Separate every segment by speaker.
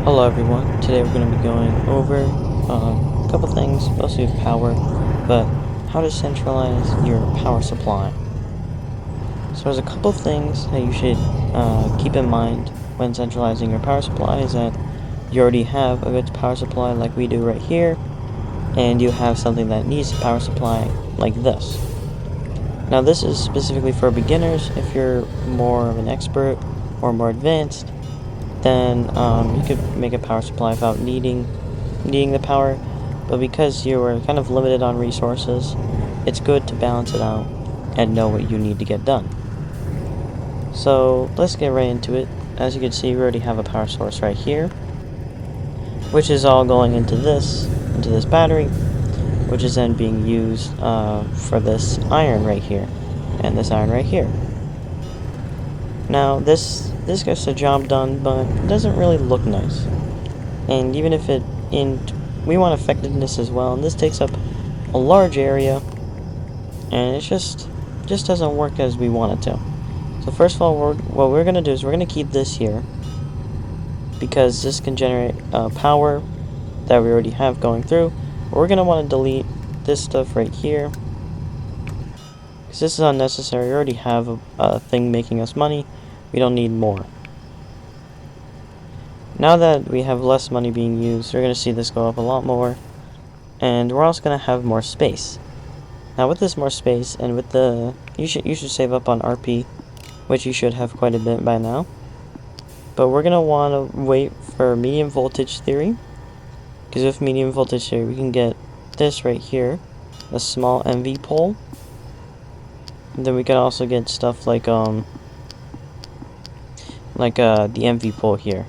Speaker 1: Hello everyone, today we're going to be going over a couple things, mostly with power, but how to centralize your power supply. So there's a couple things that you should keep in mind when centralizing your power supply is that you already have a good power supply like we do right here, and you have something that needs a power supply like this. Now this is specifically for beginners. If you're more of an expert or more advanced, then you could make a power supply without needing the power, but because you are kind of limited on resources, it's good to balance it out and know what you need to get done. So let's get right into it. As you can see, we already have a power source right here, which is all going into this battery, which is then being used for this iron right here, and this iron right here. Now this gets the job done, but it doesn't really look nice. And even if we want effectiveness as well, and this takes up a large area, and it just doesn't work as we want it to. So first of all, what we're going to do is we're going to keep this here, because this can generate power that we already have going through. We're going to want to delete this stuff right here, because this is unnecessary. We already have a thing making us money. We don't need more. Now that we have less money being used, we're going to see this go up a lot more, and we're also going to have more space. Now with this more space, and with the you should save up on RP, which you should have quite a bit by now. But we're gonna want to wait for medium voltage theory, because with medium voltage theory we can get this right here, a small MV pole. And then we can also get stuff like the MV pole here.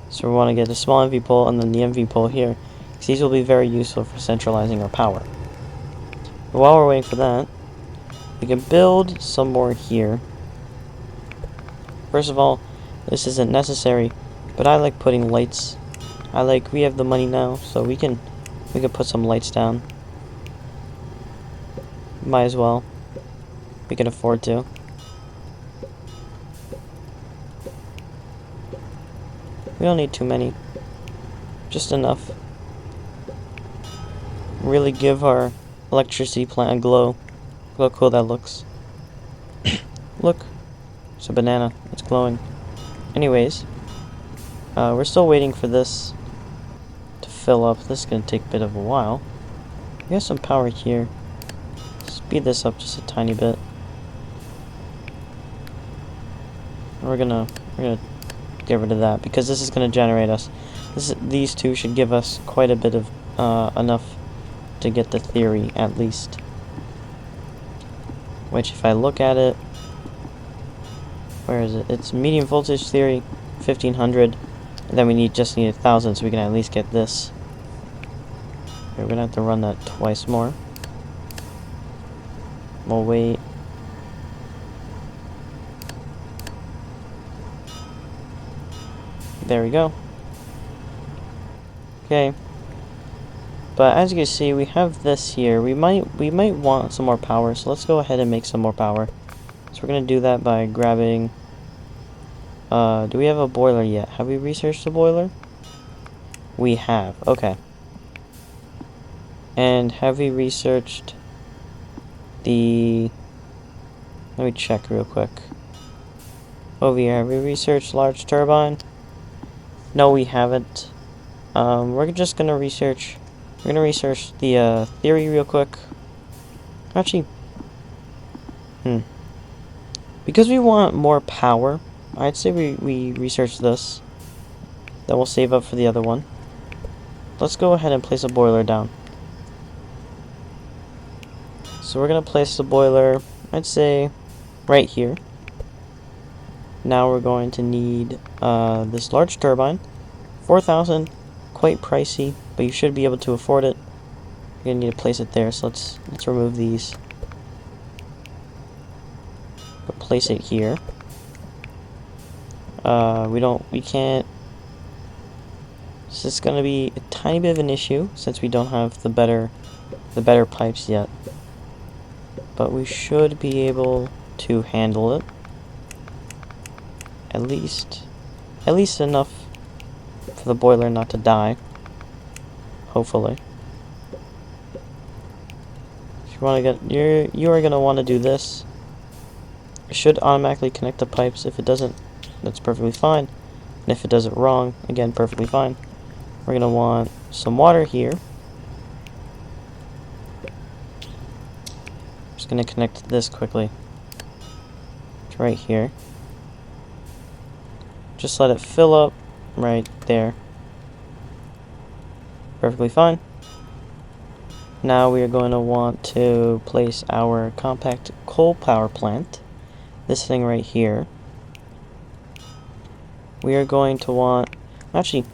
Speaker 1: So we want to get a small MV pole and then the MV pole here, because these will be very useful for centralizing our power. But while we're waiting for that, we can build some more here. First of all, this isn't necessary, but I like putting lights. We have the money now, so we can put some lights down. Might as well. We can afford to. We don't need too many. Just enough. Really give our electricity plant a glow. Look how cool that looks. Look. It's a banana. It's glowing. Anyways, we're still waiting for this to fill up. This is going to take a bit of a while. We have some power here. Speed this up just a tiny bit. And we're gonna get rid of that, because this is going to generate us. These two should give us quite a bit of enough to get the theory, at least. Which, if I look at it, where is it? It's medium voltage theory, 1500. And then we just need 1000, so we can at least get this. Okay, we're gonna have to run that twice more. We'll wait. There we go. Okay. But as you can see, we have this here. We might want some more power, so let's go ahead and make some more power. So we're gonna do that by grabbing. Do we have a boiler yet? Have we researched the boiler? We have. Okay. And have we researched the? Let me check real quick. Over here, have we researched large turbine? No, we haven't. We're just gonna research. We're gonna research the theory real quick. Actually, because we want more power, I'd say we research this. Then we'll save up for the other one. Let's go ahead and place a boiler down. So we're gonna place the boiler, I'd say, right here. Now we're going to need this large turbine, 4,000. Quite pricey, but you should be able to afford it. You're gonna need to place it there, so let's remove these. But place it here. We can't. So it's gonna be a tiny bit of an issue since we don't have the better pipes yet. But we should be able to handle it. At least enough for the boiler not to die. Hopefully. If you want to get, you are gonna want to do this. It should automatically connect the pipes. If it doesn't, that's perfectly fine. And if it does it wrong, again, perfectly fine. We're gonna want some water here. Just gonna connect this quickly. It's right here. Just let it fill up right there. Perfectly fine. Now we are going to want to place our compact coal power plant. This thing right here. We are going to want... Actually,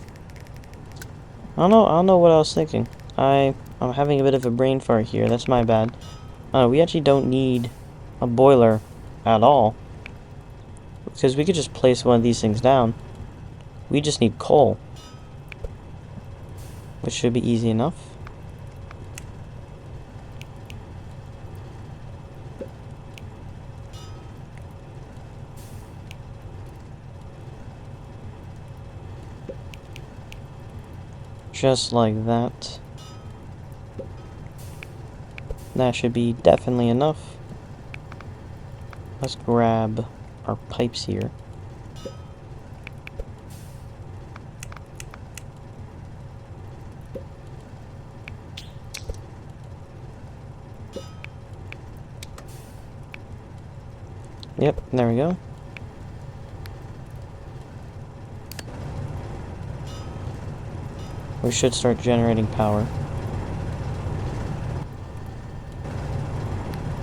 Speaker 1: I don't know what I was thinking. I'm having a bit of a brain fart here. That's my bad. We actually don't need a boiler at all. Because we could just place one of these things down. We just need coal. Which should be easy enough. Just like that. That should be definitely enough. Let's grab our pipes here. Yep, there we go. We should start generating power.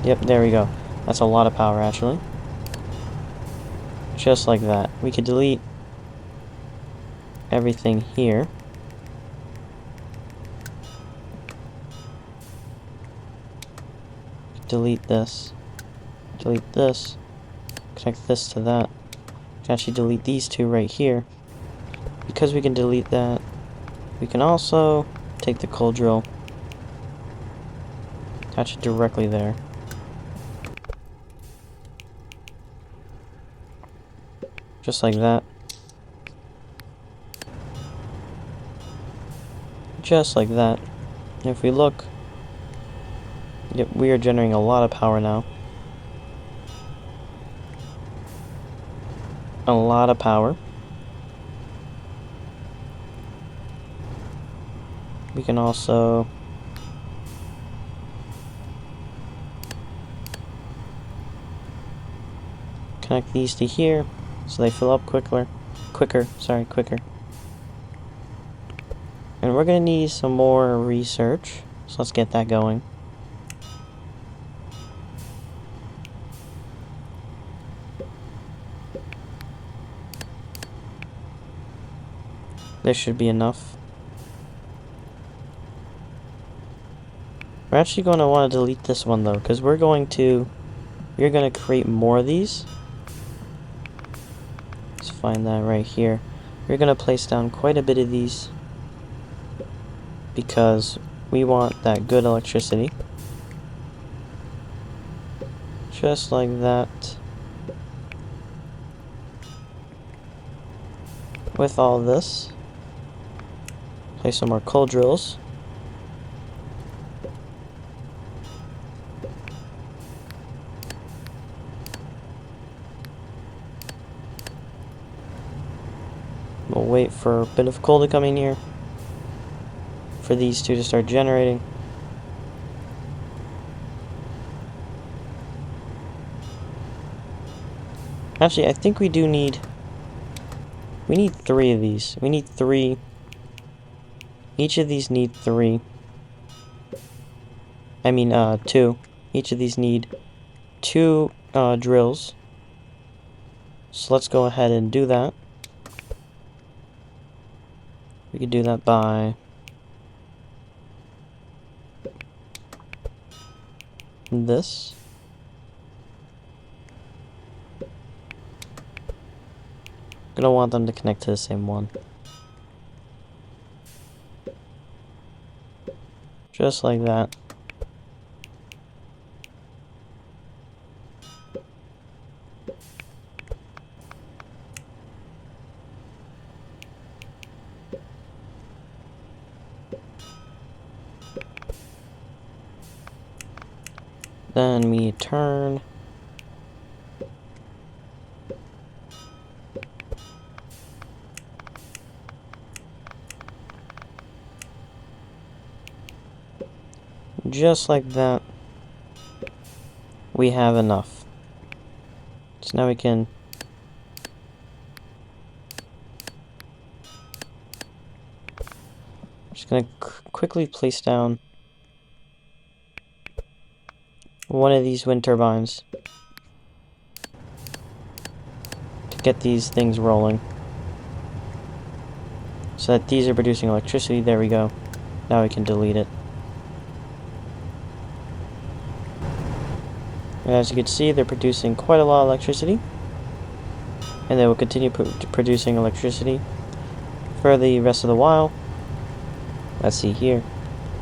Speaker 1: Yep, there we go. That's a lot of power, actually. Just like that. We could delete everything here. Delete this. Delete this. Connect this to that. We can actually delete these two right here. Because we can delete that, we can also take the coal drill, attach it directly there. Just like that. Just like that. And if we look, yep, we are generating a lot of power now. A lot of power. We can also connect these to here so they fill up quicker. And we're gonna need some more research, so let's get that going. This should be enough. We're actually going to want to delete this one though, because we're going to create more of these. Let's find that right here. We're going to place down quite a bit of these because we want that good electricity. Just like that. With all this, place some more coal drills. We'll wait for a bit of coal to come in here for these two to start generating. Actually, I think we need 3 of these. We need 3. Each of these need 3. I mean, 2. Each of these need 2 drills. So let's go ahead and do that. We could do that by this. Gonna want them to connect to the same one. Just like that. Then we turn just like that. We have enough. So now we can just gonna quickly place down one of these wind turbines to get these things rolling. So that these are producing electricity. There we go. Now we can delete it. And as you can see, they're producing quite a lot of electricity. And they will continue producing electricity for the rest of the while. Let's see here.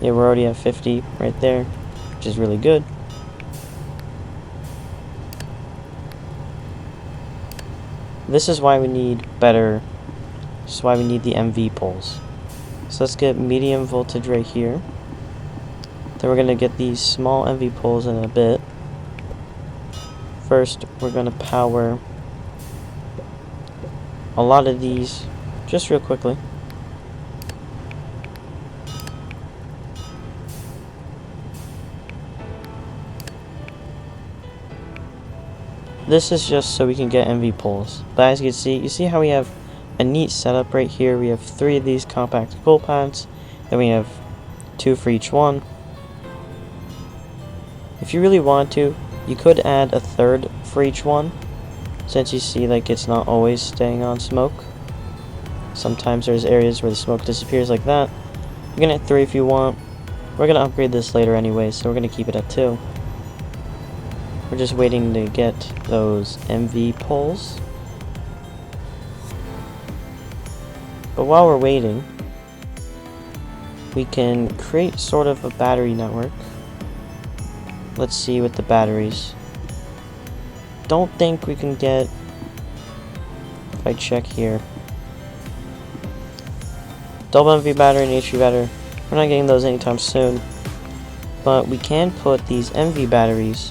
Speaker 1: Yeah, we're already at 50 right there, which is really good. This is why we need better, this is why we need the MV poles. So let's get medium voltage right here. Then we're going to get these small MV poles in a bit. First, we're going to power a lot of these just real quickly. This is just so we can get MV poles. But as you see how we have a neat setup right here. We have 3 of these compact coal pads, then we have 2 for each one. If you really want to, you could add a 3rd for each one, since you see like it's not always staying on smoke. Sometimes there's areas where the smoke disappears like that. You can add 3 if you want. We're going to upgrade this later anyway, so we're going to keep it at 2. We're just waiting to get those MV poles. But while we're waiting, we can create sort of a battery network. Let's see with the batteries. Don't think we can get, if I check here, double MV battery and HV battery. We're not getting those anytime soon. But we can put these MV batteries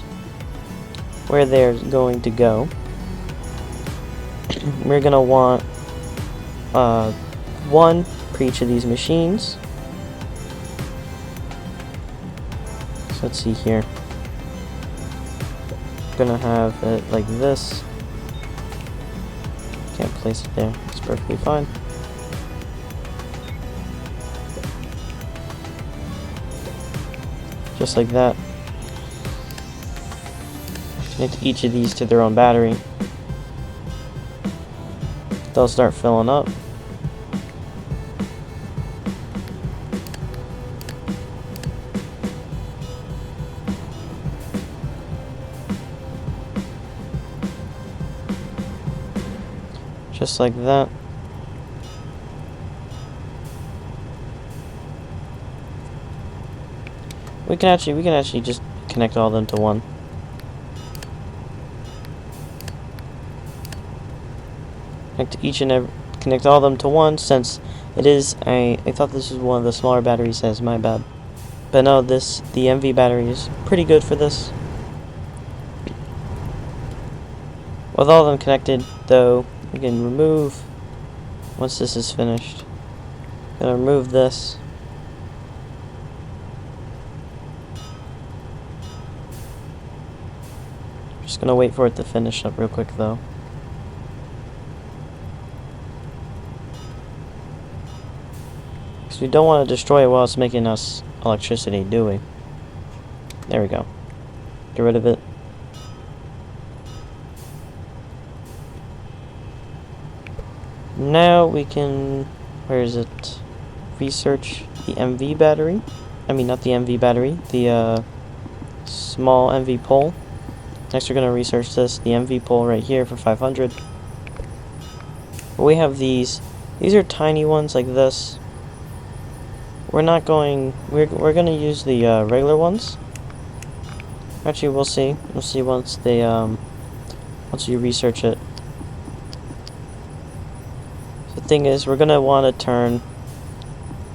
Speaker 1: where they're going to go. We're going to want 1 for each of these machines. So let's see here. I'm gonna have it like this. Can't place it there. It's perfectly fine. Just like that. Connect each of these to their own battery. They'll start filling up. Just like that. We can actually just connect all of them to one. Connect all of them to one, since it is I thought this was one of the smaller battery sets, my bad. But no, the MV battery is pretty good for this. With all of them connected, though, we can remove, once this is finished, gonna remove this. Just gonna wait for it to finish up real quick though. Because we don't want to destroy it while it's making us electricity, do we? There we go. Get rid of it. Now we can, where is it? Research the MV battery. I mean, not the MV battery, the small MV pole. Next we're going to research the MV pole right here for 500. We have these are tiny ones like this. We're going to use the regular ones. Actually, we'll see once they once you research it. The thing is, we're going to want to turn,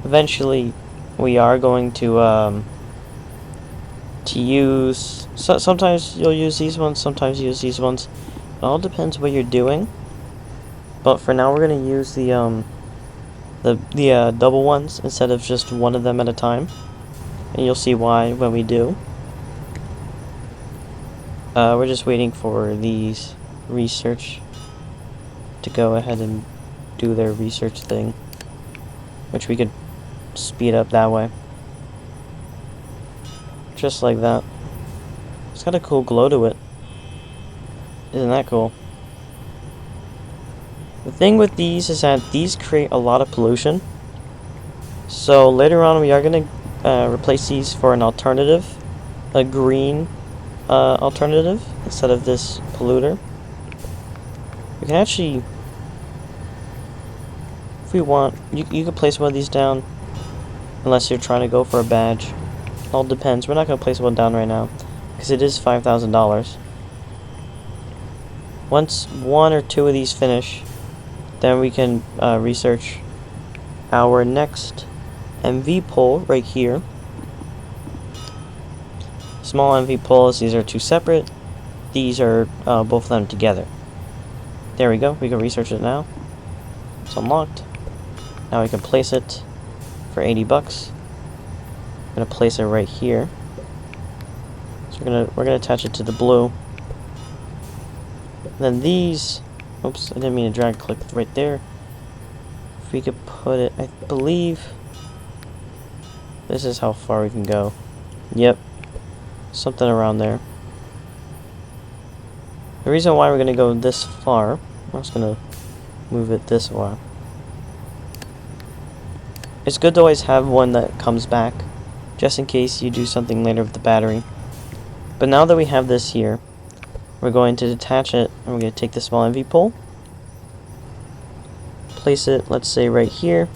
Speaker 1: eventually we are going to to use. Sometimes you'll use these ones, sometimes you use these ones. It all depends what you're doing. But for now, we're gonna use the double ones instead of just one of them at a time, and you'll see why when we do. We're just waiting for these research to go ahead and do their research thing, which we could speed up that way. Just like that. It's got a cool glow to it. Isn't that cool? The thing with these is that these create a lot of pollution. So later on we are going to replace these for an alternative. A green alternative instead of this polluter. We can actually, if we want, you can place one of these down unless you're trying to go for a badge. It all depends. We're not going to place one down right now because it is $5,000. Once one or two of these finish, then we can research our next MV pole right here. Small MV poles, these are two separate. These are both of them together. There we go, we can research it now. It's unlocked. Now we can place it for 80 bucks. I'm gonna place it right here. So we're gonna attach it to the blue. And then these, oops, I didn't mean to drag click right there. If we could put it, I believe this is how far we can go. Yep. Something around there. The reason why we're going to go this far, I'm just going to move it this far. It's good to always have one that comes back, just in case you do something later with the battery. But now that we have this here, we're going to detach it, and we're going to take the small MV pole, place it, let's say right here.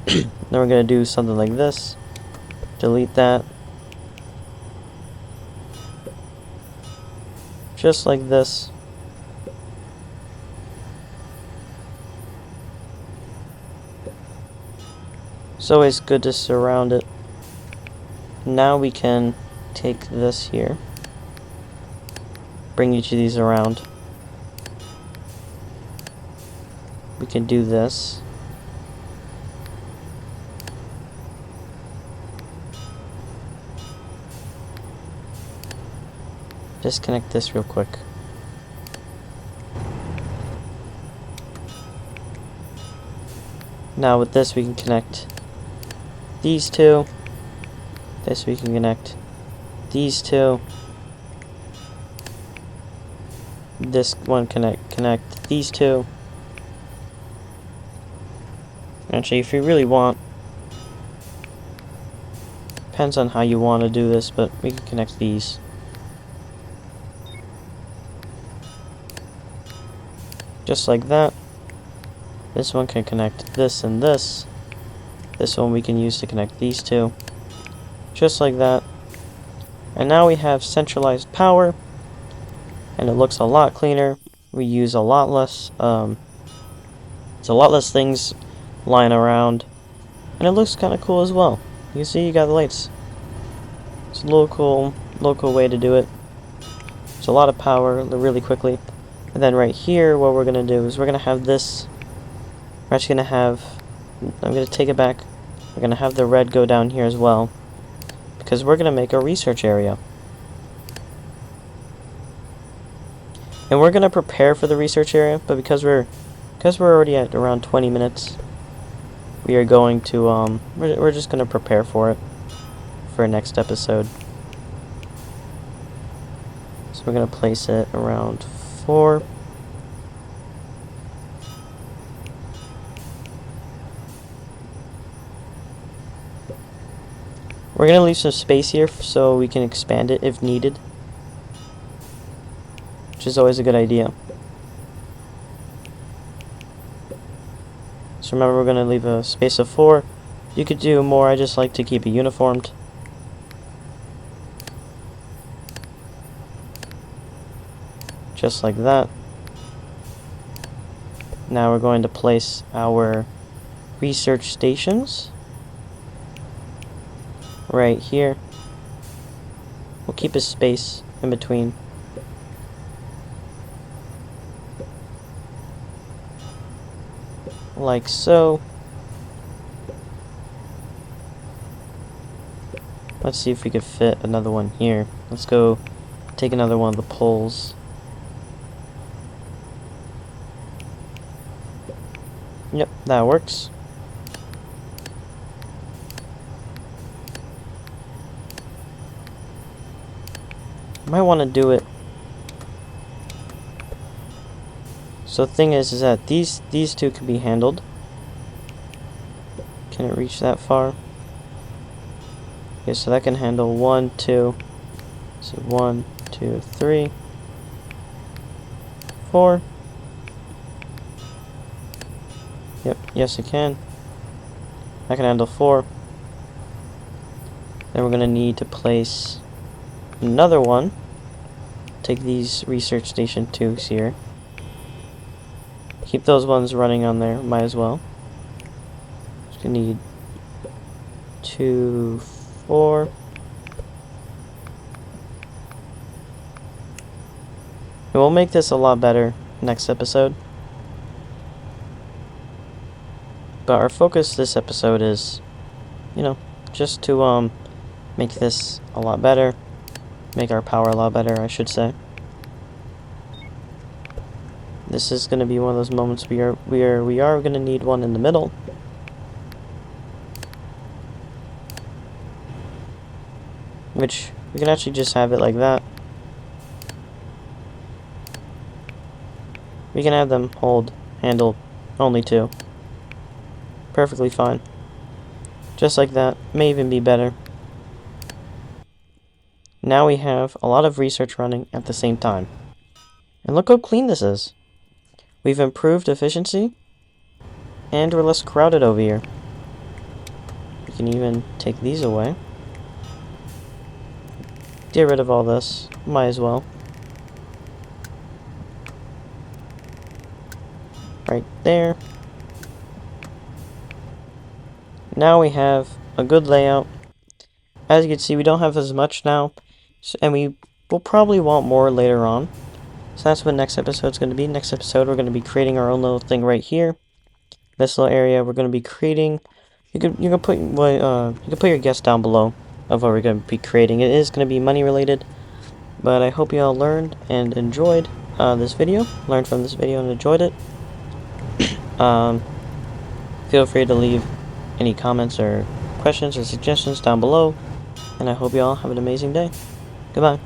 Speaker 1: Then we're going to do something like this. Delete that. Just like this. It's always good to surround it. Now we can take this here, bring each of these around. We can do this. Disconnect this real quick. Now with this we can connect these two. This we can connect these two. This one connect these two. Actually, if you really want, depends on how you want to do this, but we can connect these. Just like that. This one can connect this and this. This one we can use to connect these two. Just like that. And now we have centralized power. And it looks a lot cleaner. We use a lot less, it's a lot less things lying around. And it looks kind of cool as well. You can see you got the lights. It's a little cool way to do it. It's a lot of power really quickly. And then right here, what we're going to do is we're going to have this. We're actually going to have, I'm going to take it back. We're going to have the red go down here as well. Because we're going to make a research area. And we're going to prepare for the research area, but because we're already at around 20 minutes, we are going to, we're just going to prepare for it for our next episode. So we're going to place it around 4. We're going to leave some space here so we can expand it if needed, which is always a good idea. So remember, we're going to leave a space of 4. You could do more, I just like to keep it uniformed. Just like that. Now we're going to place our research stations right here. We'll keep a space in between. Like so. Let's see if we could fit another one here. Let's go take another one of the poles. Yep, that works. Might want to do it. So the thing is that these two can be handled. Can it reach that far? Okay, so that can handle 1, 2. So 1, 2, 3, 4. Yep, yes it can. I can handle 4. Then we're gonna need to place another one. Take these research station 2s here. Keep those ones running on there, might as well. Just gonna need 2, 4. And we'll make this a lot better next episode. But our focus this episode is, just to make this a lot better. Make our power a lot better, I should say. This is going to be one of those moments we are going to need one in the middle. Which we can actually just have it like that. We can have them handle only 2. Perfectly fine. Just like that. May even be better. Now we have a lot of research running at the same time. And look how clean this is. We've improved efficiency. And we're less crowded over here. We can even take these away. Get rid of all this. Might as well. Right there. Now we have a good layout. As you can see, we don't have as much now. And we will probably want more later on. So that's what next episode's going to be. Next episode, we're going to be creating our own little thing right here. This little area we're going to be creating. You can put your guess down below of what we're going to be creating. It is going to be money related, but I hope you all learned and enjoyed this video. Learned from this video and enjoyed it. Feel free to leave any comments or questions or suggestions down below, and I hope you all have an amazing day. Goodbye.